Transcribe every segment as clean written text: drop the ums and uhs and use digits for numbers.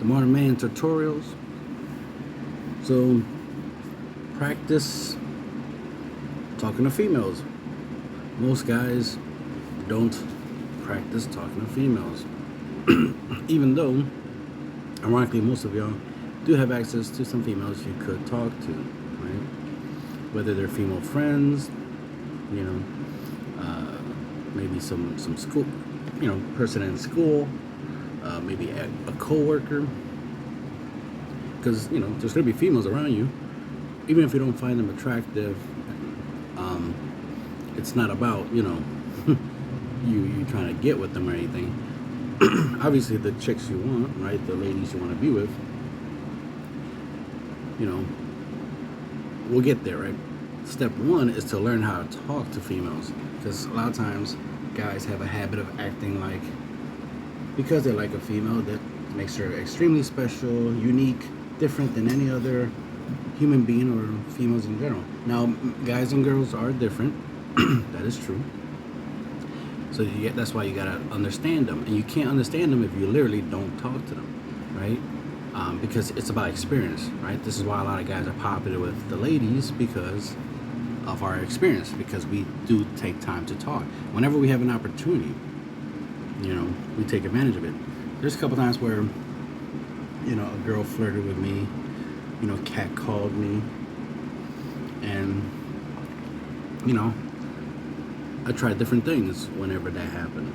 the Modern Man tutorials. So practice talking to females. Most guys don't practice talking to females. Even though, ironically, most of y'all do have access to some females you could talk to, right? Whether they're female friends, you know, maybe some school, person in school, maybe a coworker, because there's gonna be females around you, even if you don't find them attractive. It's not about you trying to get with them or anything. Obviously, the chicks you want, right, the ladies you want to be with, we'll get there, right? Step one is to learn how to talk to females, because a lot of times guys have a habit of acting like, because they like a female, that makes her extremely special, unique, different than any other human being or females in general. Now, guys and girls are different. That is true. So that's why you gotta understand them, and you can't understand them if you literally don't talk to them, right? Because it's about experience, right? This is why a lot of guys are popular with the ladies, because of our experience, because we do take time to talk. Whenever we have an opportunity, we take advantage of it. There's a couple times where, a girl flirted with me, cat called me, and, I tried different things whenever that happened.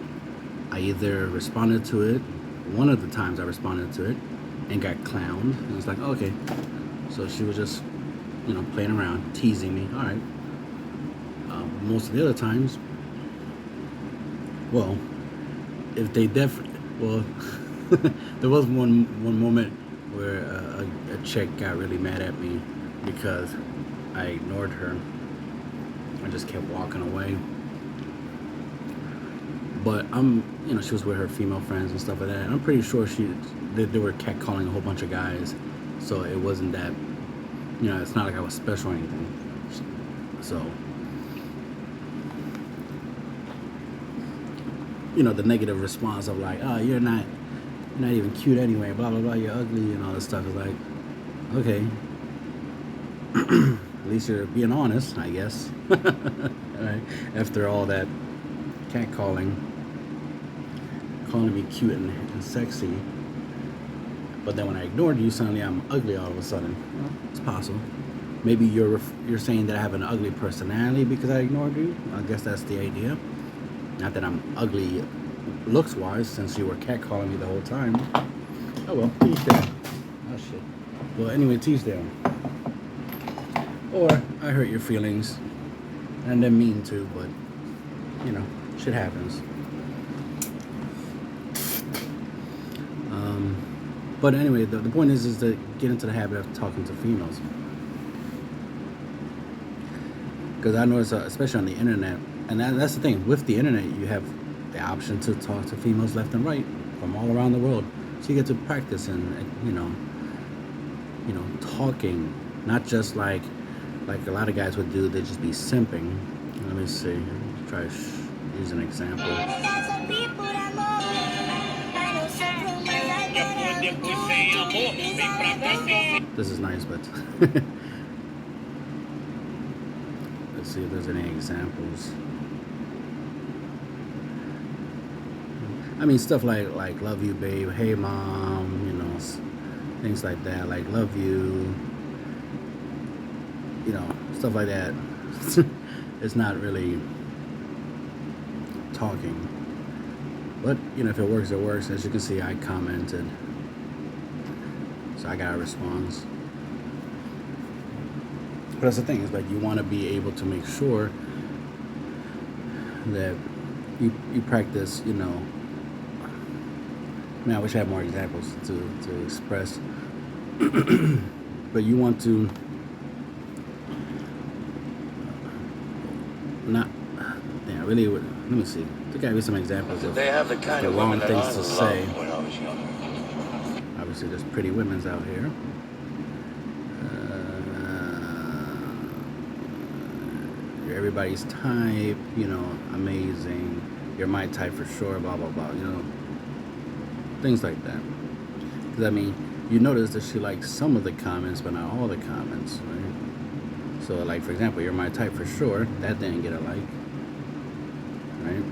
I either responded to it, one of the times I responded to it, and got clowned. And it's like, okay. So she was just, playing around, teasing me. All right. Most of the other times, well, if they there was one moment where a chick got really mad at me because I ignored her. I just kept walking away. But she was with her female friends and stuff like that. And I'm pretty sure they were catcalling a whole bunch of guys. So it wasn't that, it's not like I was special or anything. So, the negative response of like, oh, you're not even cute anyway, blah, blah, blah, you're ugly and all this stuff is like, okay. At least you're being honest, I guess. Right? After all that catcalling, calling me cute and sexy, but then when I ignored you, suddenly I'm ugly all of a sudden. Well, it's possible. Maybe you're saying that I have an ugly personality because I ignored you. I guess that's the idea. Not that I'm ugly looks wise, since you were catcalling me the whole time. Oh well, teach them. Oh shit. Well, anyway, teach them. Or I hurt your feelings, and I didn't mean to, but shit happens. But anyway, the point is to get into the habit of talking to females, because I notice, especially on the internet, and that's the thing, with the internet, you have the option to talk to females left and right from all around the world, so you get to practice and talking, not just like a lot of guys would do. They'd just be simping. Let me see. Try to use an example. This is nice, but let's see if there's any examples. I mean, stuff like love you, babe, hey mom, things like that, like love you, stuff like that. It's not really talking, but if it works, it works. As you can see, I commented, so I got a response. But that's the thing, is like, you want to be able to make sure that you practice. I mean, I wish I had more examples to express. But you want to not. Yeah, really. Let me see. There gotta be some examples of the wrong things to say. Obviously, there's pretty women's out here. You're everybody's type. Amazing. You're my type for sure. Blah blah blah. Things like that. I mean, you notice that she likes some of the comments, but not all the comments, right? So, like, for example, you're my type for sure. That didn't get a like, right?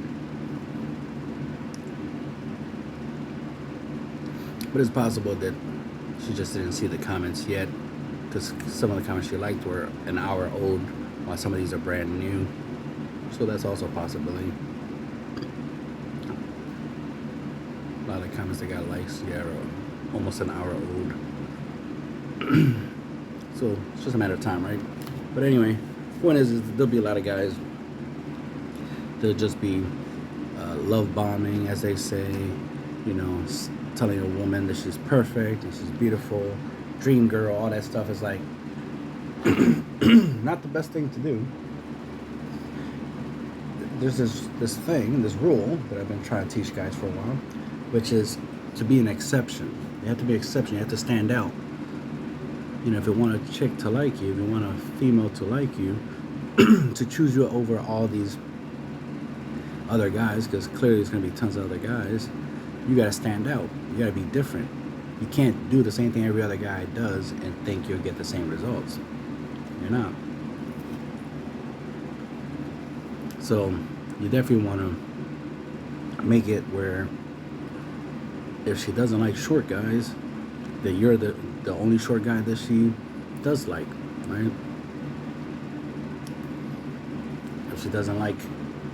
But it's possible that she just didn't see the comments yet, because some of the comments she liked were an hour old, while some of these are brand new. So that's also a possibility. A lot of the comments that got likes, yeah, are almost an hour old. So it's just a matter of time, right? But anyway, point is there'll be a lot of guys that'll just be love bombing, as they say, you know, telling a woman that she's perfect and she's beautiful, dream girl, all that stuff is like not the best thing to do. There's this thing, this rule that I've been trying to teach guys for a while, which is to be an exception. You have to be an exception. You have to stand out. You know, if you want a chick to like you, if you want a female to like you, to choose you over all these other guys, because clearly there's going to be tons of other guys, you got to stand out. You got to be different. You can't do the same thing every other guy does and think you'll get the same results. You're not. So you definitely want to make it where if she doesn't like short guys, that you're the only short guy that she does like, right? If she doesn't like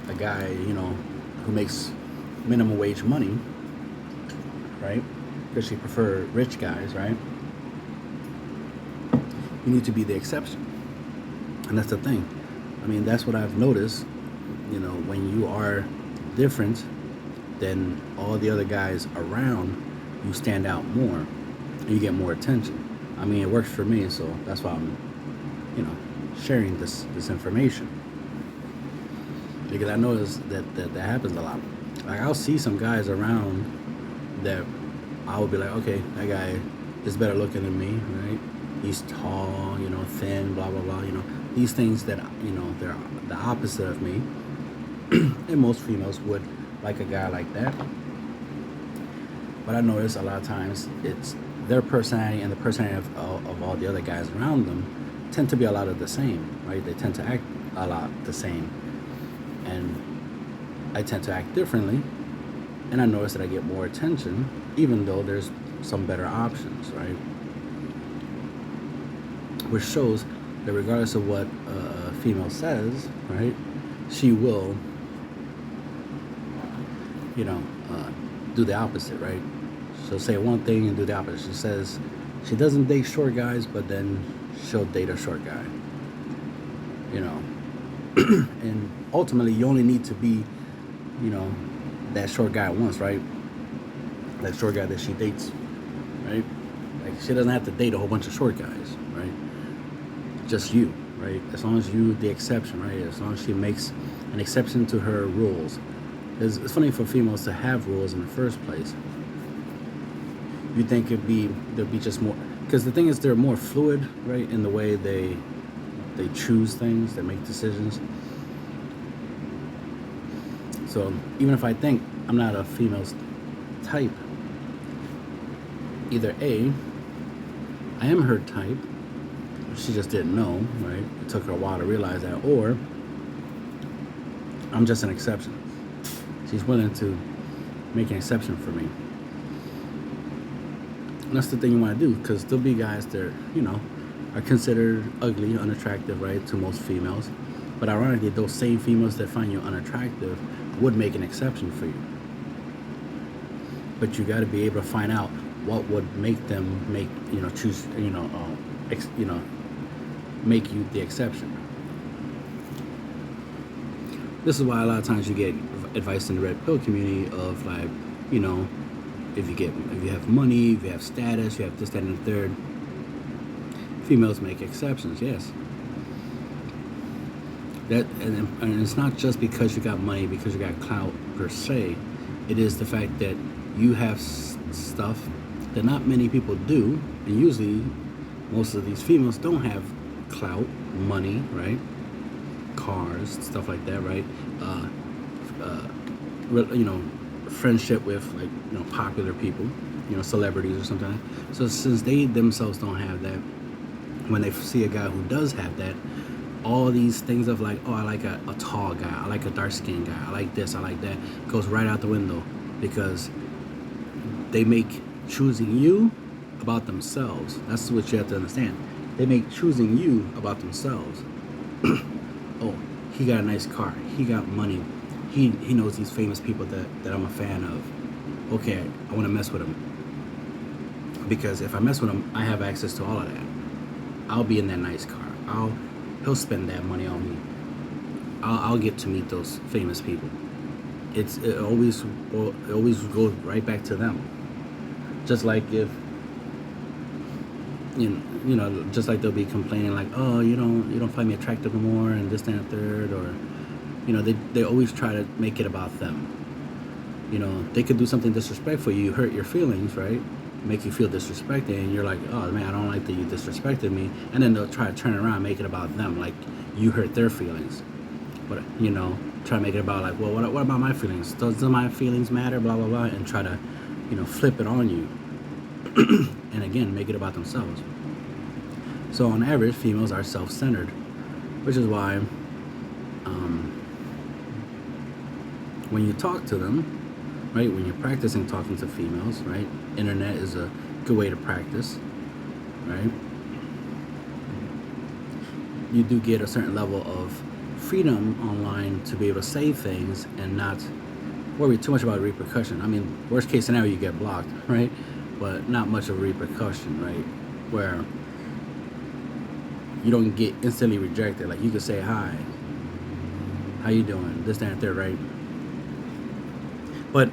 a guy, you know, who makes minimum wage money, right? Because she prefers rich guys, right? You need to be the exception. And that's the thing. I mean, that's what I've noticed. You know, when you are different than all the other guys around, you stand out more and you get more attention. I mean, it works for me, so that's why I'm, you know, sharing this information, because I notice that happens a lot. Like, I'll see some guys around that I would be like, okay, that guy is better looking than me, right? He's tall, you know, thin, blah blah blah, you know, these things that, you know, they're the opposite of me. And most females would like a guy like that. But I notice a lot of times it's their personality and the personality of all the other guys around them tend to be a lot of the same, right? They tend to act a lot the same. And I tend to act differently. And I notice that I get more attention, even though there's some better options, right? Which shows that regardless of what a female says, right, she will, you know, do the opposite, right? She'll say one thing and do the opposite. She says she doesn't date short guys, but then she'll date a short guy, you know. And ultimately, you only need to be, you know, that short guy once, right? That short guy that she dates, right? Like, she doesn't have to date a whole bunch of short guys, right? Just you, right? As long as you the exception, right? As long as she makes an exception to her rules. It's funny for females to have rules in the first place. You think there'd be just more, because the thing is they're more fluid, right, in the way they choose things, they make decisions. So even if I think I'm not a female's type, either A, I am her type, she just didn't know, right? It took her a while to realize that, or I'm just an exception. She's willing to make an exception for me. And that's the thing you want to do, because there'll be guys that, you know, are considered ugly, unattractive, right, to most females. But ironically, those same females that find you unattractive would make an exception for you. But you got to be able to find out what would make them choose, make you the exception. This is why a lot of times you get advice in the red pill community of, like, you know, if you have money, if you have status, you have this, that, and the third. Females make exceptions, yes. That and it's not just because you got money, because you got clout per se. It is the fact that you have stuff that not many people do, and usually most of these females don't have clout, money, right? Cars, stuff like that, right? friendship with, like, popular people, celebrities or something. So since they themselves don't have that, when they see a guy who does have that, all these things of like, oh, I like a tall guy, I like a dark skinned guy, I like this, I like that, goes right out the window, because they make choosing you about themselves. That's what you have to understand. They make choosing you about themselves. Oh, he got a nice car, he got money, he knows these famous people that I'm a fan of. Okay, I want to mess with him, because if I mess with him, I have access to all of that. I'll be in that nice car. He'll spend that money on me. I'll get to meet those famous people. It always goes right back to them. Just like if just like they'll be complaining like, oh, you don't find me attractive anymore, and this, that, and third, or they always try to make it about them. They could do something disrespectful, you hurt your feelings, right? Make you feel disrespected, and you're like, oh man, I don't like that you disrespected me, and then they'll try to turn around and make it about them, like you hurt their feelings. But try to make it about like, well, what about my feelings? Does my feelings matter? Blah blah blah, and try to flip it on you. And again, make it about themselves. So on average, females are self-centered, which is why when you talk to them, right, when you're practicing talking to females, right, internet is a good way to practice, right? You do get a certain level of freedom online to be able to say things and not worry too much about repercussion. I mean, worst case scenario, you get blocked, right? But not much of a repercussion, right? Where you don't get instantly rejected. Like, you could say, hi, how you doing? This, that, and third, right? But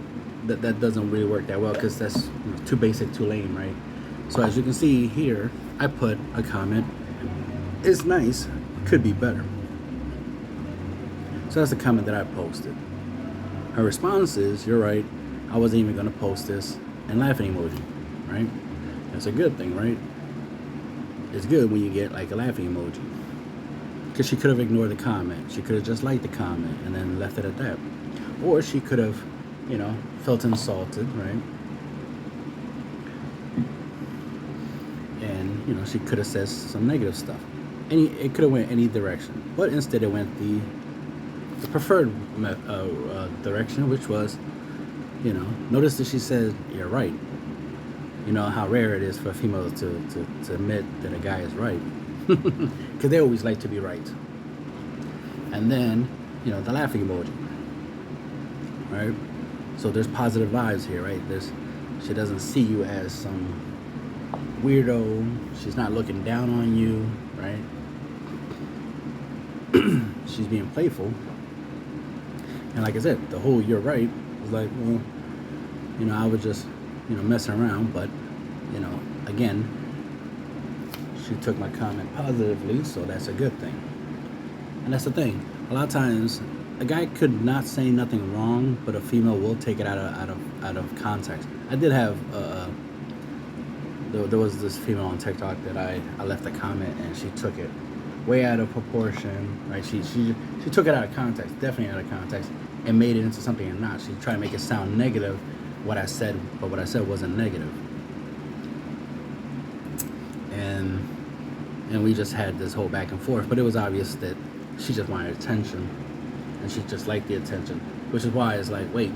that doesn't really work that well, because that's too basic, too lame, right? So as you can see here, I put a comment. It's nice, could be better. So that's the comment that I posted. Her response is, you're right, I wasn't even going to post this, and laughing emoji, right? That's a good thing, right? It's good when you get like a laughing emoji, because she could have ignored the comment. She could have just liked the comment and then left it at that. Or she could have, felt insulted, right? And, she could have said some negative stuff. It could have went any direction. But instead it went the preferred direction, which was, notice that she said, you're right. You know how rare it is for females to admit that a guy is right. Because they always like to be right. And then, the laughing emoji. Right? So there's positive vibes here, right? She doesn't see you as some weirdo. She's not looking down on you, right? She's being playful. And like I said, the whole you're right was like, well, I was just, messing around. But, again, she took my comment positively, so that's a good thing. And that's the thing. A lot of times, a guy could not say nothing wrong, but a female will take it out of context. I did have there was this female on TikTok that I left a comment, and she took it way out of proportion, right? She took it out of context, definitely out of context, and made it into something and not. She tried to make it sound negative, what I said, but what I said wasn't negative. And we just had this whole back and forth, but it was obvious that she just wanted attention, and she just liked the attention, which is why it's like, wait,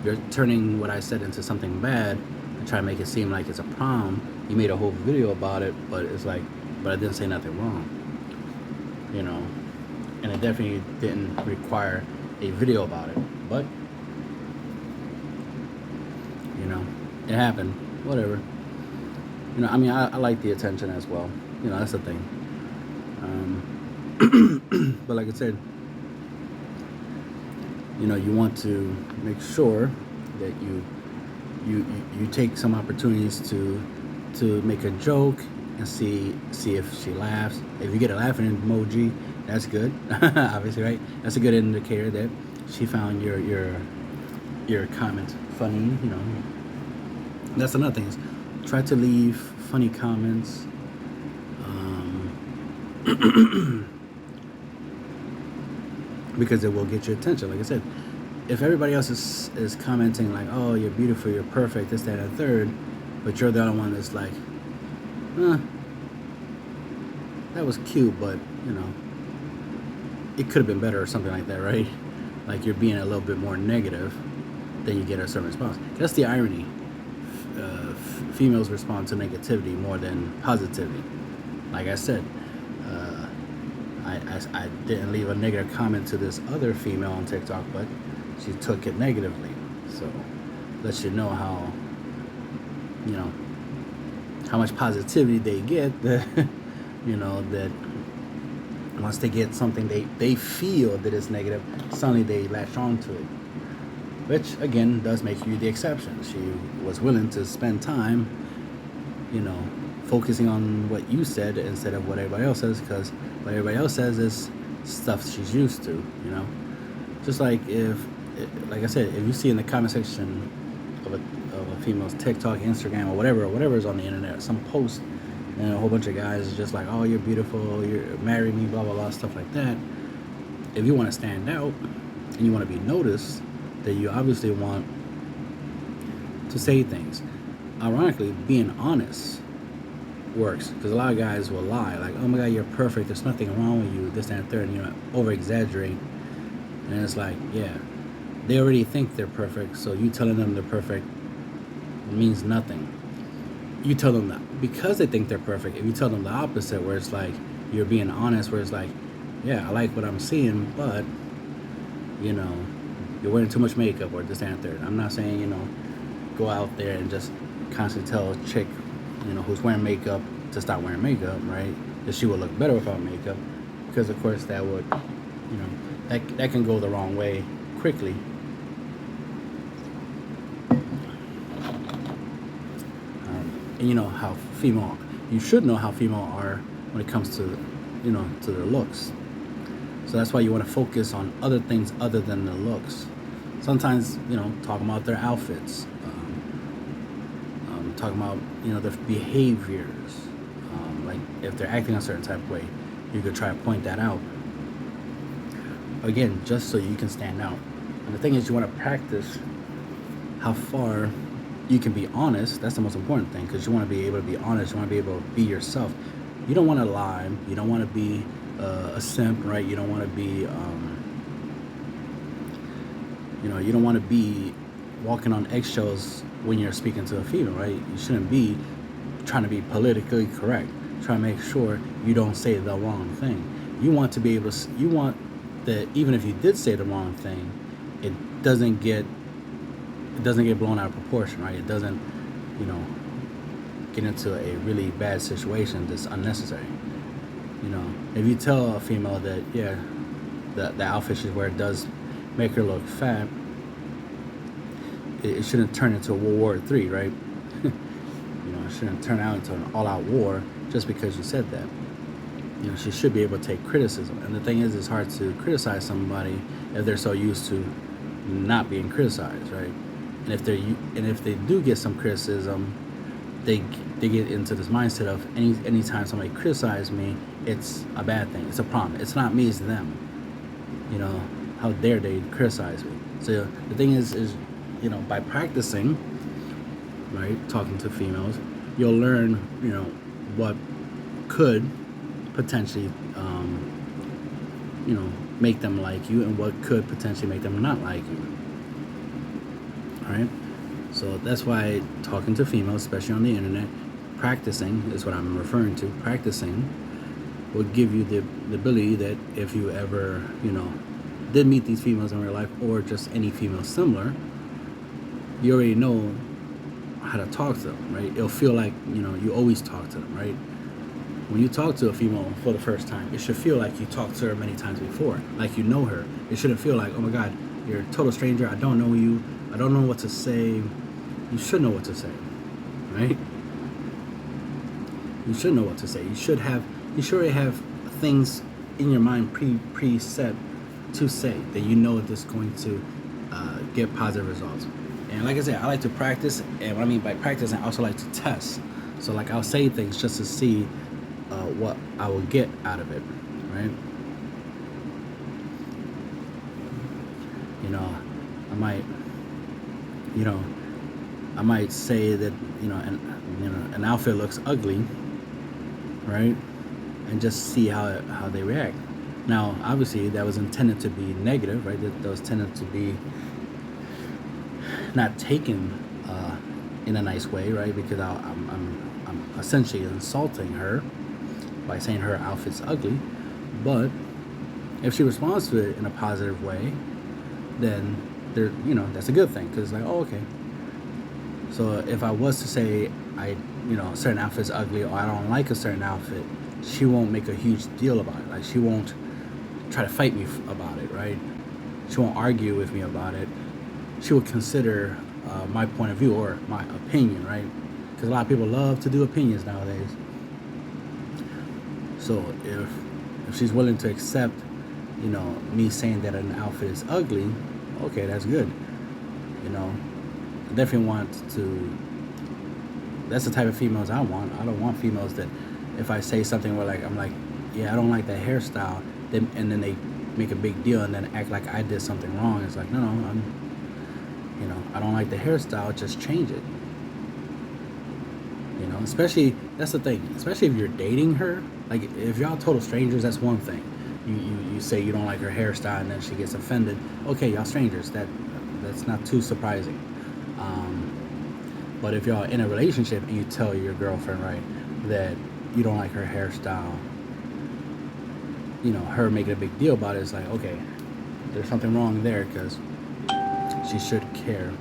you're turning what I said into something bad and try to make it seem like it's a problem. You made a whole video about it, but it's like, but I didn't say nothing wrong, and it definitely didn't require a video about it, but it happened, whatever. I mean, I like the attention as well, that's the thing. But like I said, you want to make sure that you take some opportunities to make a joke and see if she laughs. If you get a laughing emoji, that's good. Obviously, right? That's a good indicator that she found your comment funny. That's another thing, is try to leave funny comments. Because it will get your attention. Like I said, if everybody else is commenting like, oh, you're beautiful, you're perfect, this, that, and the third, but you're the only one that's like, that was cute, but it could have been better or something like that, right? Like you're being a little bit more negative, then you get a certain response. That's the irony. Females respond to negativity more than positivity. Like I said, I didn't leave a negative comment to this other female on TikTok, but she took it negatively. So lets you know how how much positivity they get. That that once they get something they feel that is negative, suddenly they latch on to it. Which again does make you the exception. She was willing to spend time, focusing on what you said instead of what everybody else says, because what everybody else says is stuff she's used to. Just like like I said, if you see in the comment section of a female's TikTok, Instagram, or whatever is on the internet, some post, and a whole bunch of guys is just like, oh, you're beautiful, you're marry me, blah blah blah, stuff like that. If you want to stand out and you want to be noticed, then you obviously want to say things. Ironically, being honest works, because a lot of guys will lie, like, oh my god, you're perfect, there's nothing wrong with you, this, that, and third, and over exaggerate. And it's like, yeah, they already think they're perfect, so you telling them they're perfect means nothing. You tell them that because they think they're perfect. If you tell them the opposite, where it's like you're being honest, where it's like, yeah, I like what I'm seeing, but you're wearing too much makeup, or this, that, and third. I'm not saying go out there and just constantly tell a chick who's wearing makeup to stop wearing makeup, right? That she will look better without makeup, because of course that would that can go the wrong way quickly. And how female, you should know how female are when it comes to to their looks. So that's why you want to focus on other things other than the looks. Sometimes talking about their outfits, talking about their behaviors, like if they're acting a certain type of way, you could try to point that out. Again, just so you can stand out. And the thing is, you want to practice how far you can be honest. That's the most important thing, because you want to be able to be honest. You want to be able to be yourself. You don't want to lie. You don't want to be a simp, right? You don't want to be, you don't want to be walking on eggshells when you're speaking to a female, right? You shouldn't be trying to be politically correct, trying to make sure you don't say the wrong thing. You want to be able to, you want that even if you did say the wrong thing, it doesn't get blown out of proportion, right? It doesn't, get into a really bad situation that's unnecessary. If you tell a female that, yeah, the outfit she's wearing does make her look fat, it shouldn't turn into a World War III, right? It shouldn't turn out into an all-out war just because you said that. She should be able to take criticism. And the thing is, it's hard to criticize somebody if they're so used to not being criticized, right? And if they do get some criticism, they get into this mindset of anytime somebody criticizes me, it's a bad thing. It's a problem. It's not me, it's them. How dare they criticize me? So the thing is by practicing, right, talking to females, you'll learn, what could potentially, make them like you, and what could potentially make them not like you. All right. So that's why talking to females, especially on the internet, practicing is what I'm referring to. Practicing will give you the ability that if you ever, did meet these females in real life, or just any female similar, you already know how to talk to them, right? It'll feel like, you always talk to them, right? When you talk to a female for the first time, it should feel like you talked to her many times before, like you know her. It shouldn't feel like, oh my God, you're a total stranger, I don't know you, I don't know what to say. You should know what to say, right? You should know what to say. You should already have things in your mind preset to say that this is going to get positive results. And like I said, I like to practice, and what I mean by practice, I also like to test. So like I'll say things just to see what I will get out of it, right? I might, you know, I might say that, an outfit looks ugly, right? And just see how they react. Now, obviously, that was intended to be negative, right? That was intended to be not taken in a nice way, right? Because I'm essentially insulting her by saying her outfit's ugly. But if she responds to it in a positive way, then that's a good thing, because like, oh, okay. So if I was to say a certain outfit's ugly, or I don't like a certain outfit, she won't make a huge deal about it. Like, she won't try to fight me about it, right? She won't argue with me about it. She will consider my point of view or my opinion, right? Because a lot of people love to do opinions nowadays. So if she's willing to accept, me saying that an outfit is ugly, okay, that's good. I definitely want to. That's the type of females I want. I don't want females that, if I say something where I'm like, yeah, I don't like that hairstyle, and then they make a big deal and then act like I did something wrong. It's like, no, I don't like the hairstyle. Just change it. Especially, that's the thing. Especially if you're dating her. Like, if y'all total strangers, that's one thing. You say you don't like her hairstyle and then she gets offended. Okay, y'all strangers. That's not too surprising. But if y'all in a relationship and you tell your girlfriend, right, that you don't like her hairstyle, her making a big deal about it, it's like, okay, there's something wrong there, because she should care.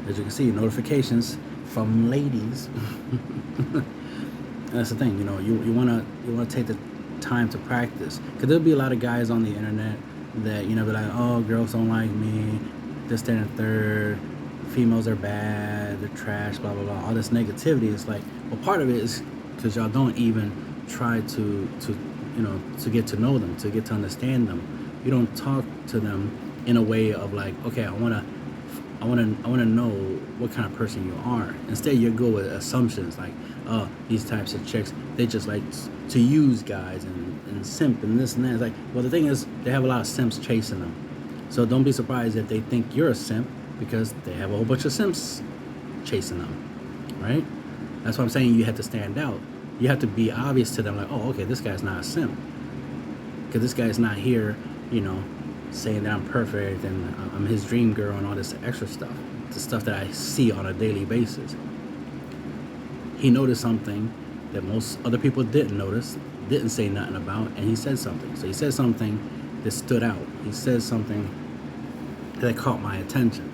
As you can see, notifications from ladies. That's the thing, you wanna take the time to practice, because there'll be a lot of guys on the internet that be like, oh, girls don't like me, this, that, and the third, females are bad, they're trash, blah blah blah, all this negativity. Is like, well, part of it is because y'all don't even try to get to know them, to get to understand them. You don't talk to them in a way of like, okay, I wanna know what kind of person you are. Instead, you go with assumptions like, oh, these types of chicks, they just like to use guys and simp and this and that. It's like, well, the thing is, they have a lot of simps chasing them. So don't be surprised if they think you're a simp, because they have a whole bunch of simps chasing them, right? That's what I'm saying. You have to stand out. You have to be obvious to them, like, oh, okay, this guy's not a simp, because this guy's not here, saying that I'm perfect and I'm his dream girl and all this extra stuff, the stuff that I see on a daily basis. He noticed something that most other people didn't notice, didn't say nothing about, and he said something. So he said something that stood out. He said something that caught my attention.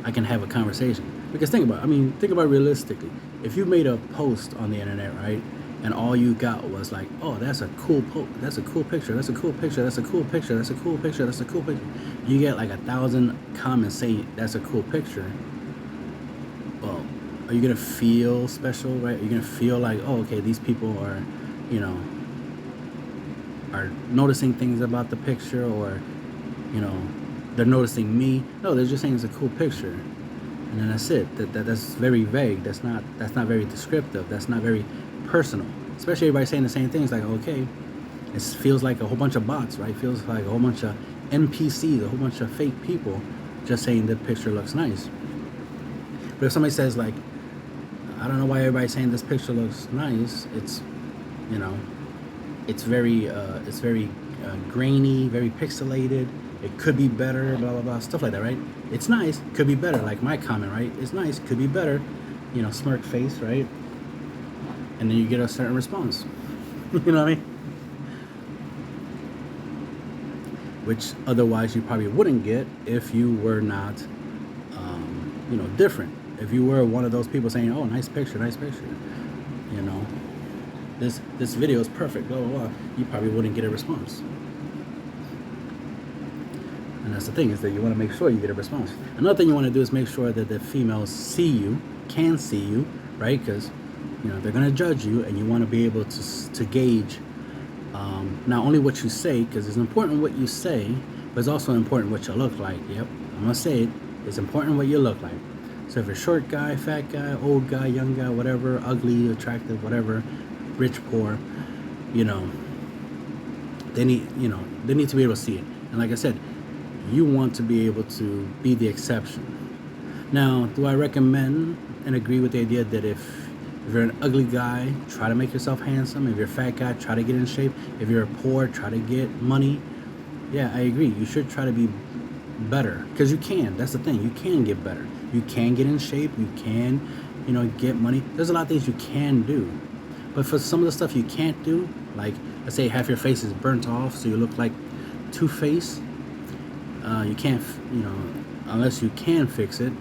I can have a conversation. Because think about it realistically. If you made a post on the internet, right, and all you got was like, oh, that's a cool that's a cool picture, that's a cool picture, that's a cool picture, that's a cool picture, that's a cool picture. You get like 1,000 comments saying that's a cool picture. Well, are you gonna feel special, right? Are you gonna feel like, oh, okay, these people are, are noticing things about the picture, or, they're noticing me? No, they're just saying it's a cool picture, and then that's it. That's very vague. That's not very descriptive. That's not very personal. Especially everybody saying the same things. Like, okay, it feels like a whole bunch of bots, right? It feels like a whole bunch of NPCs, a whole bunch of fake people just saying the picture looks nice. But if somebody says like, I don't know why everybody's saying this picture looks nice, it's very grainy, very pixelated. It could be better, blah blah blah, stuff like that, right? It's nice, could be better. Like my comment, right? It's nice, could be better. Smirk face, right? And then you get a certain response. You know what I mean? Which otherwise you probably wouldn't get if you were not, different. If you were one of those people saying, "Oh, nice picture," this video is perfect, blah blah blah, you probably wouldn't get a response. And that's the thing, is that you want to make sure you get a response. Another thing you want to do is make sure that the females can see you, right? Because they're gonna judge you, and you want to be able to gauge not only what you say, because it's important what you say, but it's also important what you look like. Yep, I'm gonna say it. It's important what you look like. So if you're a short guy, fat guy, old guy, young guy, whatever, ugly, attractive, whatever, rich, poor, they need to be able to see it. And like I said, you want to be able to be the exception. Now, do I recommend and agree with the idea that if you're an ugly guy, try to make yourself handsome? If you're a fat guy, try to get in shape. If you're poor, try to get money. Yeah, I agree. You should try to be better because you can. That's the thing. You can get better. You can get in shape. You can, get money. There's a lot of things you can do. But for some of the stuff you can't do, like let's say half your face is burnt off, so you look like Two-Face. You can't, unless you can fix it.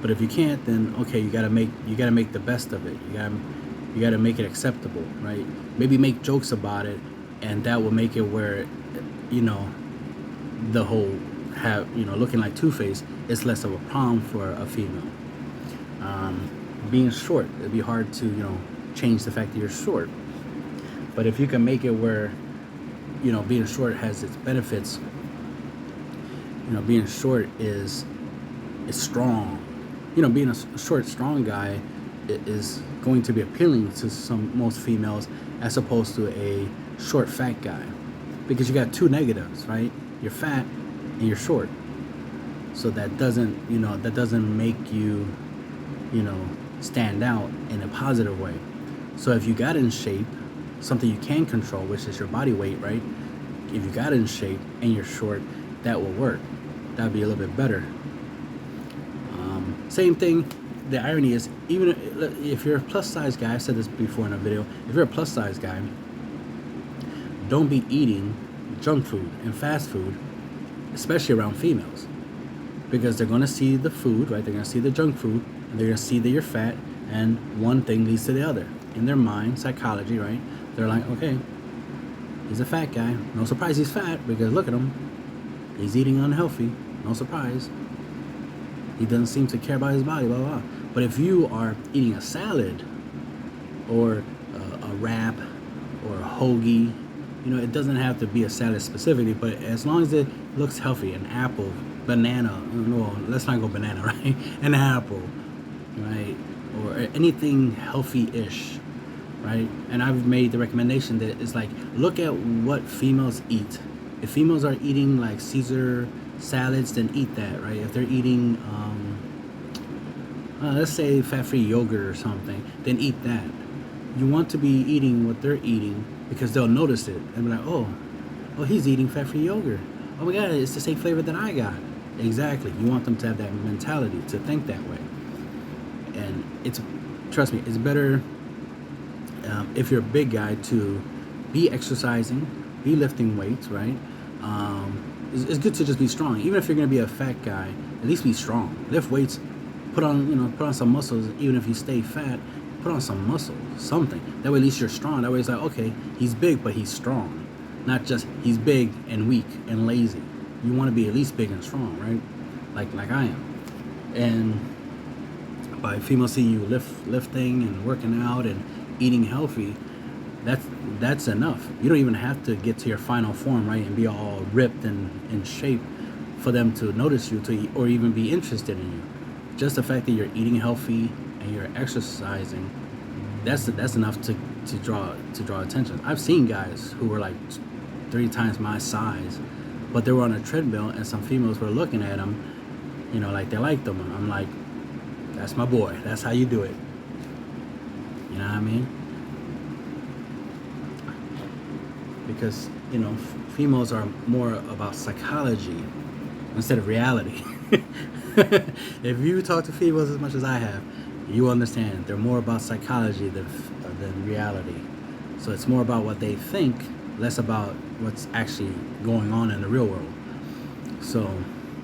But if you can't, then okay, you gotta make the best of it. You gotta make it acceptable, right? Maybe make jokes about it, and that will make it where, the whole looking like Two-Face is less of a problem for a female. Being short, it'd be hard to change the fact that you're short. But if you can make it where, being short has its benefits. Being short is strong. Being a short, strong guy is going to be appealing to most females as opposed to a short, fat guy, because you got two negatives, right? You're fat and you're short, so that doesn't make you, stand out in a positive way. So if you got in shape, something you can control, which is your body weight, right? If you got in shape and you're short, that will work. That'd be a little bit better. Same thing. The irony is, even if you're a plus size guy, I said this before in a video, if you're a plus size guy, don't be eating junk food and fast food, especially around females, because they're going to see the food, right? They're going to see the junk food, and they're going to see that you're fat, and one thing leads to the other. In their mind, psychology, right? They're like, okay, he's a fat guy. No surprise he's fat, because look at him. He's eating unhealthy. No surprise. He doesn't seem to care about his body, blah, blah. But if you are eating a salad or a wrap or a hoagie, it doesn't have to be a salad specifically, but as long as it looks healthy, an apple, banana, no, let's not go banana, right? An apple, right? Or anything healthy-ish, right? And I've made the recommendation that it's like, look at what females eat. If females are eating like Caesar salads, then eat that, right? If they're eating, let's say fat-free yogurt or something, then eat that. You want to be eating what they're eating because they'll notice it and be like, oh, he's eating fat-free yogurt. Oh my God, it's the same flavor that I got. Exactly. You want them to have that mentality, to think that way. And trust me, it's better if you're a big guy to be exercising, be lifting weights, right? It's good to just be strong. Even if you're going to be a fat guy, at least be strong. Lift weights, put on some muscles. Even if you stay fat, put on some muscle, something. That way at least you're strong. That way it's like, okay, he's big, but he's strong. Not just he's big and weak and lazy. You want to be at least big and strong, right? Like I am. And by females seeing you lifting and working out and eating healthy, that's enough. You don't even have to get to your final form, right, and be all ripped and in shape for them to notice you or even be interested in you. Just the fact that you're eating healthy and you're exercising, that's enough to draw attention. I've seen guys who were like 3 times my size, but they were on a treadmill and some females were looking at them, like they liked them. I'm like, that's my boy. That's how you do it. You know what I mean? Because females are more about psychology instead of reality. If you talk to females as much as I have, you understand they're more about psychology than reality. So it's more about what they think, less about what's actually going on in the real world. So,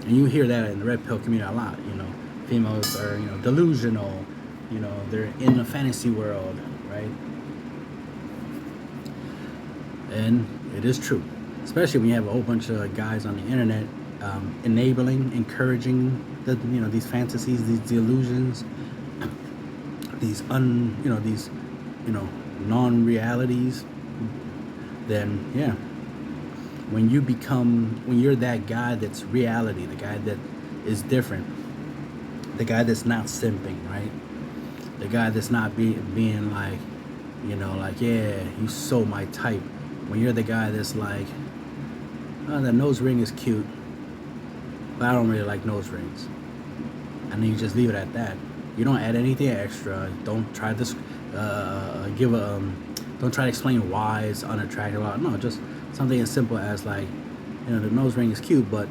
and you hear that in the red pill community a lot. Females are delusional. They're in a fantasy world, right? And it is true, especially when you have a whole bunch of guys on the internet encouraging these fantasies, these delusions, these non-realities. Then yeah, when you're that guy that's reality, the guy that is different, the guy that's not simping, right? The guy that's not being like, like, yeah, you so my type. When you're the guy that's like, The nose ring is cute, but I don't really like nose rings. And then you just leave it at that. You don't add anything extra. Don't try this. Give a. Don't try to explain why it's unattractive. No, just something as simple as like, the nose ring is cute, but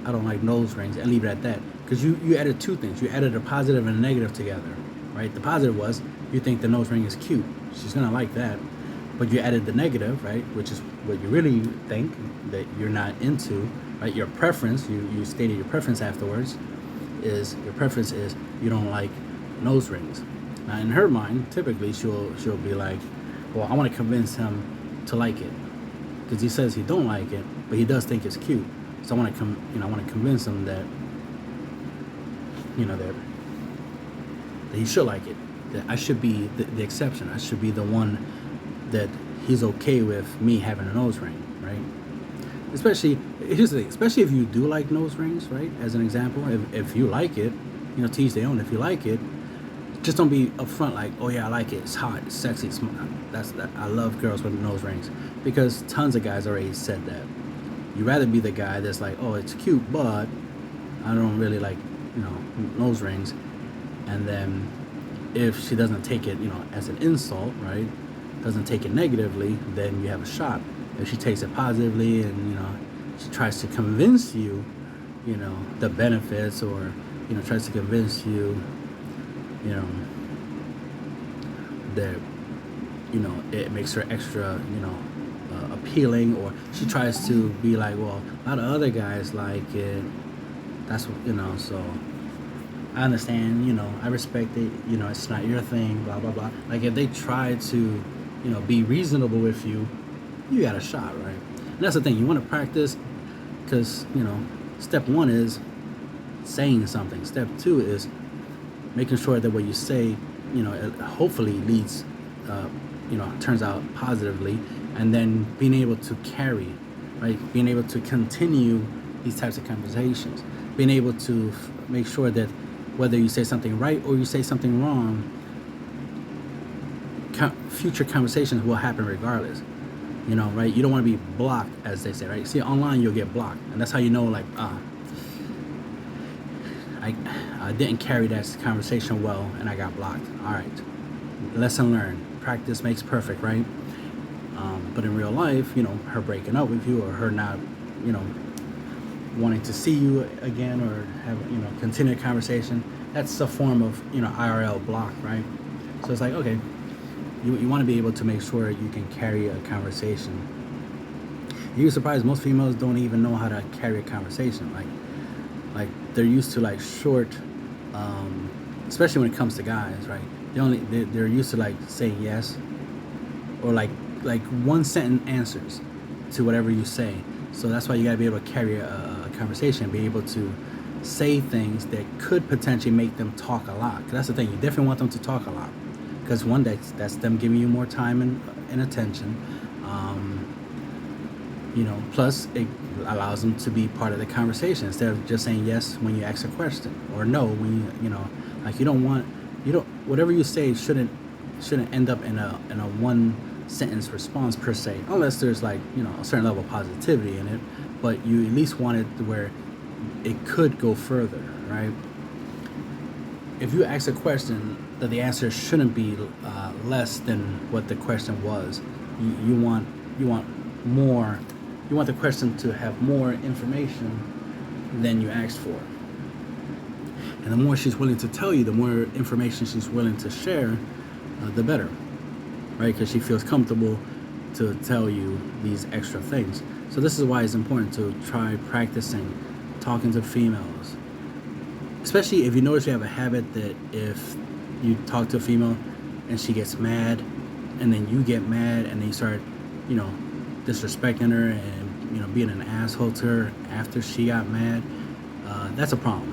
I don't like nose rings, and leave it at that. Because you added two things. You added a positive and a negative together, right? The positive was you think the nose ring is cute. She's gonna like that. But you added the negative, right? Which is what you really think that you're not into, right? Your preference. You stated your preference afterwards. Your preference is you don't like nose rings. Now in her mind, typically she'll be like, well, I want to convince him to like it because he says he don't like it, but he does think it's cute. So I want to I want to convince him that that he should like it. That I should be the exception. I should be the one that he's okay with me having a nose ring, right? Especially, here's the thing, especially if you do like nose rings, right? As an example, if you like it, to each their own. If you like it, just don't be upfront like, oh yeah, I like it. It's hot, it's sexy. I love girls with nose rings, because tons of guys already said that. You'd rather be the guy that's like, oh, it's cute, but I don't really like, nose rings. And then if she doesn't take it, as an insult, right? Doesn't take it negatively, then you have a shot. If she takes it positively and she tries to convince you, the benefits, or tries to convince you, that it makes her extra appealing, or she tries to be like, well, a lot of other guys like it. That's what So I understand. I respect it. It's not your thing. Blah blah blah. Like if they try to be reasonable with you, you got a shot, right? And that's the thing. You want to practice because, step one is saying something. Step two is making sure that what you say, it hopefully leads, turns out positively, and then being able to carry, right? Being able to continue these types of conversations. Being able to make sure that whether you say something right or you say something wrong, future conversations will happen regardless. Right? You don't want to be blocked, as they say, right? See, online you'll get blocked, and that's how you know, like, I didn't carry that conversation well, and I got blocked. All right, lesson learned. Practice makes perfect, right? But in real life, her breaking up with you, or her not, wanting to see you again, or have, continue a conversation, that's a form of, IRL block, right? So it's like, okay. You want to be able to make sure you can carry a conversation. You're surprised most females don't even know how to carry a conversation. Like they're used to like short, especially when it comes to guys, right? They're used to like saying yes, or like one sentence answers to whatever you say. So that's why you gotta be able to carry a conversation, be able to say things that could potentially make them talk a lot. 'Cause that's the thing. You definitely want them to talk a lot. Because one, that's them giving you more time and attention. Plus it allows them to be part of the conversation instead of just saying yes when you ask a question, or no when like whatever you say shouldn't end up in a one sentence response per se, unless there's like a certain level of positivity in it. But you at least want it to where it could go further, right? If you ask a question that the answer shouldn't be less than what the question was, you want more. You want the question to have more information than you asked for. And the more she's willing to tell you, the more information she's willing to share, the better, right? Because she feels comfortable to tell you these extra things. So this is why it's important to try practicing talking to females. Especially if you notice you have a habit that if you talk to a female and she gets mad, and then you get mad, and then you start, disrespecting her and, being an asshole to her after she got mad, that's a problem.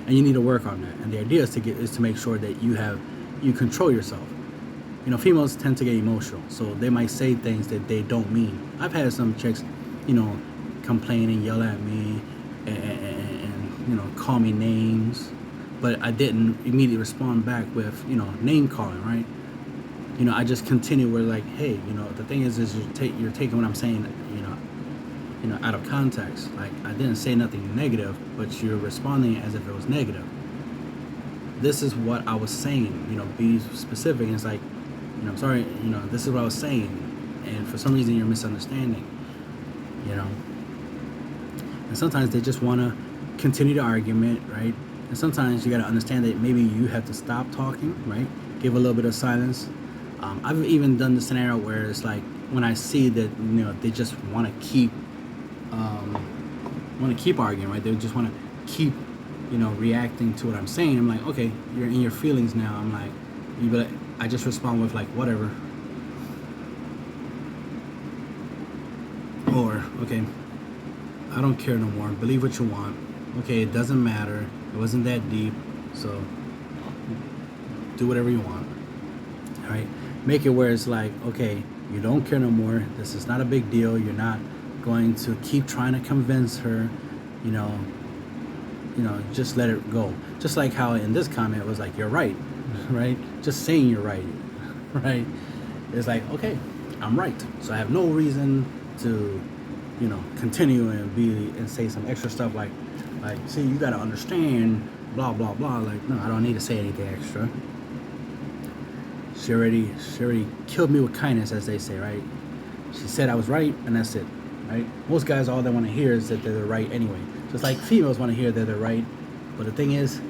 And you need to work on that. And the idea is to make sure that you control yourself. Females tend to get emotional, so they might say things that they don't mean. I've had some chicks, complain and yell at me and call me names, but I didn't immediately respond back with, name calling, right? I just continue with like, hey, the thing is you're taking what I'm saying, out of context. Like, I didn't say nothing negative, but you're responding as if it was negative. This is what I was saying. Be specific. And it's like, I'm sorry. This is what I was saying, and for some reason you're misunderstanding. And sometimes they just want to continue the argument, right? And sometimes you got to understand that maybe you have to stop talking, right? Give a little bit of silence. I've even done the scenario where it's like, when I see that they just want to keep arguing, right? They just want to keep reacting to what I'm saying. I'm like, okay, you're in your feelings now. I'm like, I just respond with like, whatever. Or, okay, I don't care no more. Believe what you want. Okay, it doesn't matter. It wasn't that deep. So do whatever you want. All right. Make it where it's like, okay, you don't care no more. This is not a big deal. You're not going to keep trying to convince her. Just let it go. Just like how in this comment it was like, you're right, right? Just saying you're right, right? It's like, okay, I'm right. So I have no reason to, continue and say some extra stuff like, see, you got to understand, blah, blah, blah. Like, no, I don't need to say anything extra. She already killed me with kindness, as they say, right? She said I was right, and that's it, right? Most guys, all they want to hear is that they're right anyway. Just like females want to hear that they're right. But the thing is,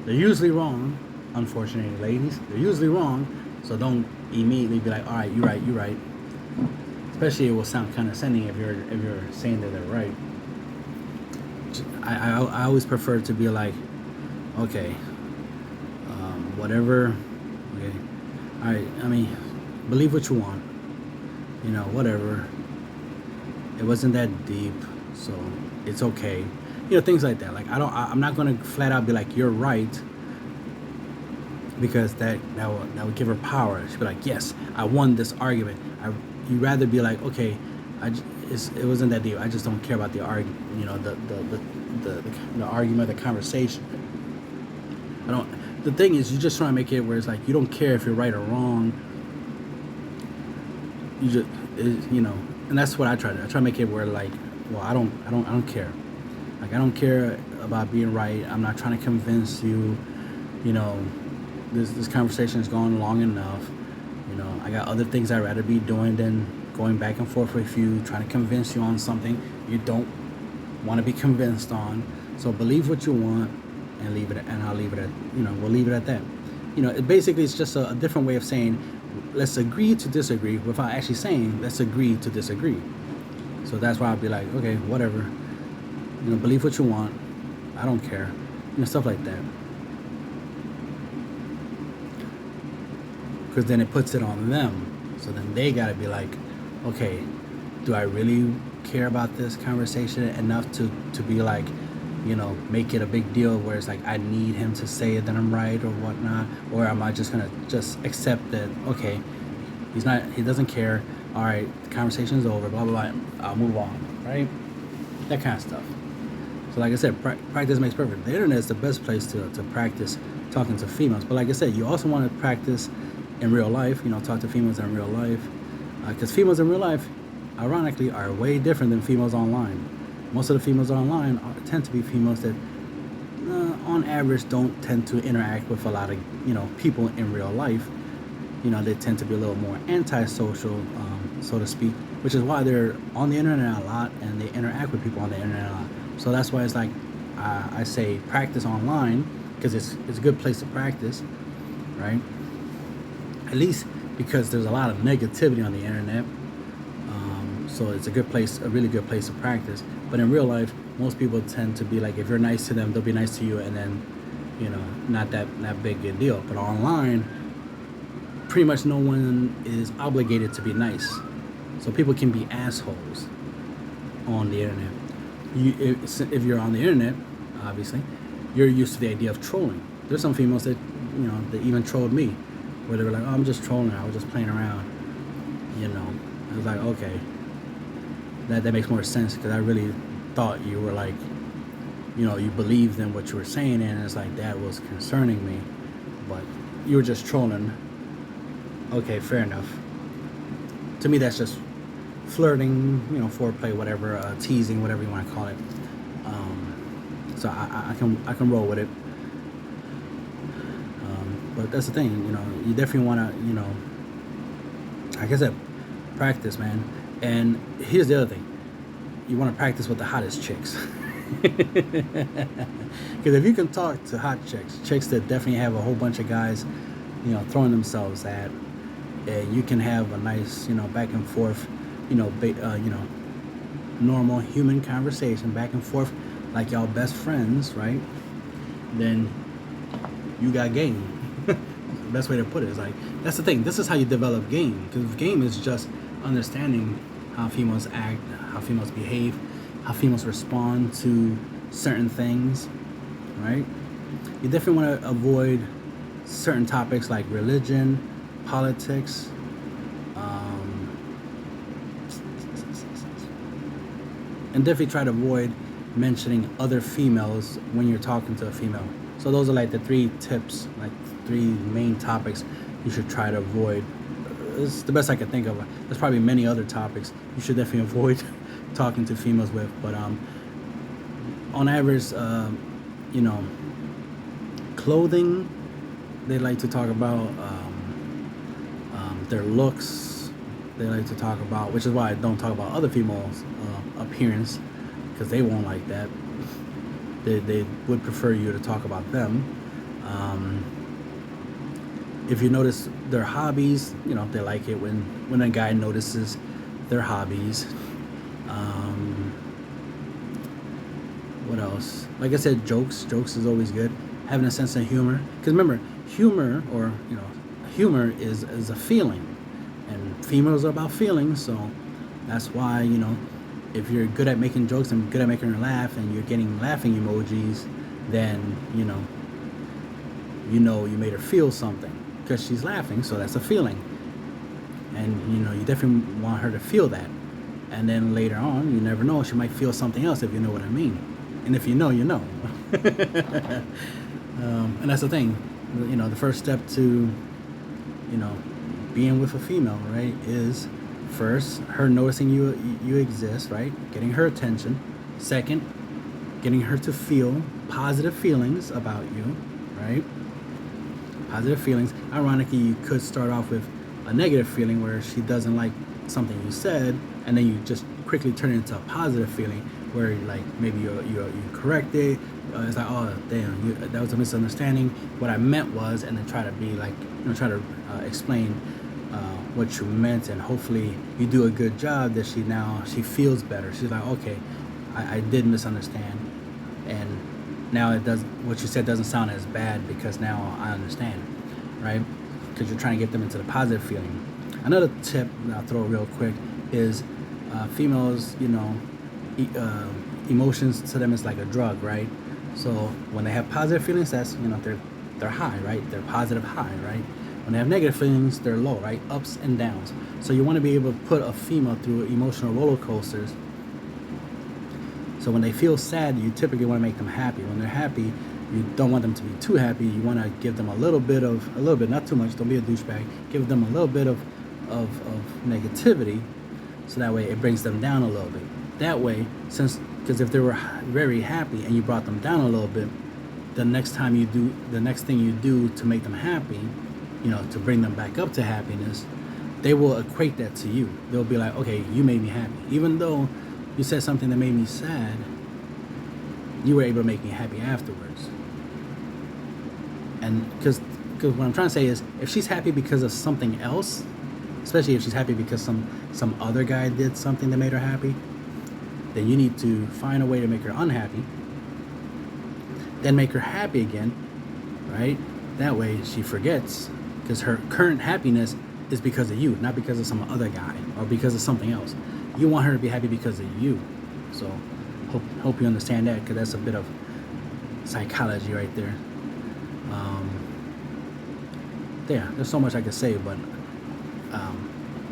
they're usually wrong, unfortunately, ladies. They're usually wrong, so don't immediately be like, all right, you're right. Especially it will sound condescending if you're saying that they're right. I always prefer to be like, okay, whatever, okay, all right, I mean, believe what you want, whatever. It wasn't that deep, so it's okay. Things like that. Like, I'm not gonna flat out be like, you're right, because that would give her power. She'd be like, yes, I won this argument. You'd rather be like, okay, it wasn't that deep. I just don't care about the argument. The argument, the conversation. The thing is, you just try to make it where it's like, you don't care if you're right or wrong. You just, and that's what I try to make it where, like, well, I don't care. Like, I don't care about being right. I'm not trying to convince you. This conversation has gone long enough. I got other things I'd rather be doing than going back and forth with you, trying to convince you on something you don't want to be convinced on. So believe what you want and leave it, and I'll leave it at, we'll leave it at that. Basically it's just a different way of saying, let's agree to disagree, without actually saying, let's agree to disagree. So that's why I'll be like, okay, whatever. Believe what you want. I don't care. Stuff like that. Because then it puts it on them. So then they got to be like, okay, do I really care about this conversation enough to be like, make it a big deal where it's like, I need him to say that I'm right or whatnot? Or am I just going to just accept that, okay, he doesn't care. All right, the conversation's over, blah, blah, blah. I'll move on, right? That kind of stuff. So like I said, practice makes perfect. The internet is the best place to practice talking to females. But like I said, you also want to practice in real life, talk to females in real life. Because females in real life, ironically, are way different than females online. Most of the females online tend to be females that, on average, don't tend to interact with a lot of, people in real life. They tend to be a little more antisocial, so to speak, which is why they're on the internet a lot and they interact with people on the internet a lot. So that's why it's like, I say practice online, because it's a good place to practice, right? At least because there's a lot of negativity on the internet. So it's a really good place to practice. But in real life, most people tend to be like, if you're nice to them, they'll be nice to you, and then, not that big a deal. But online, pretty much no one is obligated to be nice. So people can be assholes on the internet. If you're on the internet, obviously, you're used to the idea of trolling. There's some females that, that even trolled me, where they were like, oh, I'm just trolling, I was just playing around. I was like, okay, that makes more sense, because I really thought you were like, you believed in what you were saying, and it's like, that was concerning me, but you were just trolling. Okay, fair enough. To me, that's just, flirting, foreplay, whatever, teasing, whatever you want to call it. So I can roll with it. But that's the thing, you definitely want to, like I said, practice, man. And here's the other thing: you want to practice with the hottest chicks. Because if you can talk to hot chicks that definitely have a whole bunch of guys, throwing themselves at, and you can have a nice, back and forth, normal human conversation, back and forth, like y'all best friends, right? Then you got game. The best way to put it is like, that's the thing. This is how you develop game, because game is just understanding how females act, how females behave, how females respond to certain things, right? You definitely want to avoid certain topics like religion, politics, and definitely try to avoid mentioning other females when you're talking to a female. So those are like the 3 tips, like 3 main topics you should try to avoid. It's the best I can think of. There's probably many other topics you should definitely avoid talking to females with, but on average, clothing, they like to talk about their looks. They like to talk about, which is why I don't talk about other females' appearance, because they won't like that. They would prefer you to talk about them. If you notice their hobbies, they like it when a guy notices their hobbies. What else? Like I said, jokes is always good. Having a sense of humor, because remember, humor is a feeling, and females are about feelings. So that's why, if you're good at making jokes and good at making her laugh, and you're getting laughing emojis, then you made her feel something, because she's laughing. So that's a feeling, and you definitely want her to feel that. And then later on, you never know, she might feel something else, if you know what I mean. And if you know, you know. And that's the thing, the first step to, being with a female, right, is first her noticing you exist, right, getting her attention. Second, getting her to feel positive feelings about you, right, positive feelings. Ironically, you could start off with a negative feeling where she doesn't like something you said, and then you just quickly turn it into a positive feeling where, like, maybe you correct it. It's like, oh damn, that was a misunderstanding. What I meant was, and then try to be like, try to explain what you meant, and hopefully you do a good job that she feels better. She's like, okay, I did misunderstand, and now what you said doesn't sound as bad because now I understand, right? Because you're trying to get them into the positive feeling. Another tip that I'll throw real quick is females, emotions to them is like a drug, right? So when they have positive feelings, that's, they're high, right? They're positive high, right? When they have negative feelings, they're low, right? Ups and downs. So you want to be able to put a female through emotional roller coasters. So when they feel sad, you typically want to make them happy. When they're happy, you don't want them to be too happy. You want to give them a little bit, not too much. Don't be a douchebag. Give them a little bit of negativity, so that way it brings them down a little bit. That way, because if they were very happy and you brought them down a little bit, the next thing you do to make them happy, to bring them back up to happiness, they will equate that to you. They'll be like, okay, you made me happy. Even though you said something that made me sad, you were able to make me happy afterwards. And because what I'm trying to say is, if she's happy because of something else, especially if she's happy because some other guy did something that made her happy, then you need to find a way to make her unhappy, then make her happy again, right? That way she forgets, because her current happiness is because of you, not because of some other guy or because of something else. You want her to be happy because of you. So hope you understand that, because that's a bit of psychology right there. There's so much I could say, but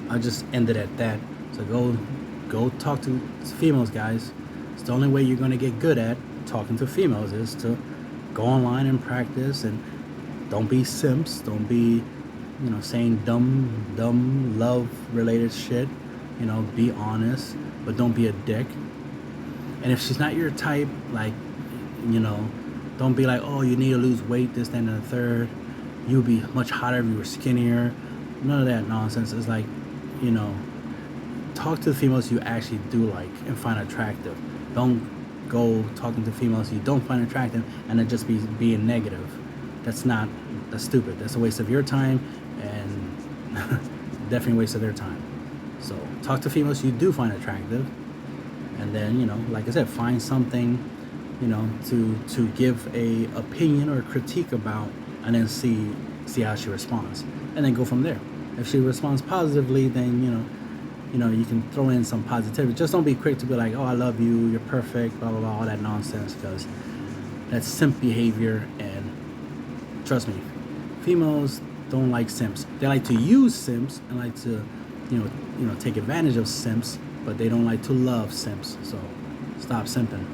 I'll just end it at that. So go talk to females, guys. It's the only way you're going to get good at talking to females, is to go online and practice, and don't be simps. Don't be, saying dumb love related shit. You know, be honest, but don't be a dick. And if she's not your type, like, you know, don't be like, oh, you need to lose weight, this, that, and the third. You would be much hotter if you were skinnier. None of that nonsense. It's like, you know, talk to the females you actually do like and find attractive. Don't go talking to females you don't find attractive and then just be being negative. That's stupid. That's a waste of your time and definitely a waste of their time. So talk to females you do find attractive, and then, you know, like I said, find something, you know, to give a opinion or critique about, and then see how she responds, and then go from there. If she responds positively, then you know, you can throw in some positivity. Just don't be quick to be like, oh, I love you, you're perfect, blah blah blah, all that nonsense, because that's simp behavior. And trust me, females don't like simps. They like to use simps and like to, you know, take advantage of simps, but they don't like to love simps. So stop simping.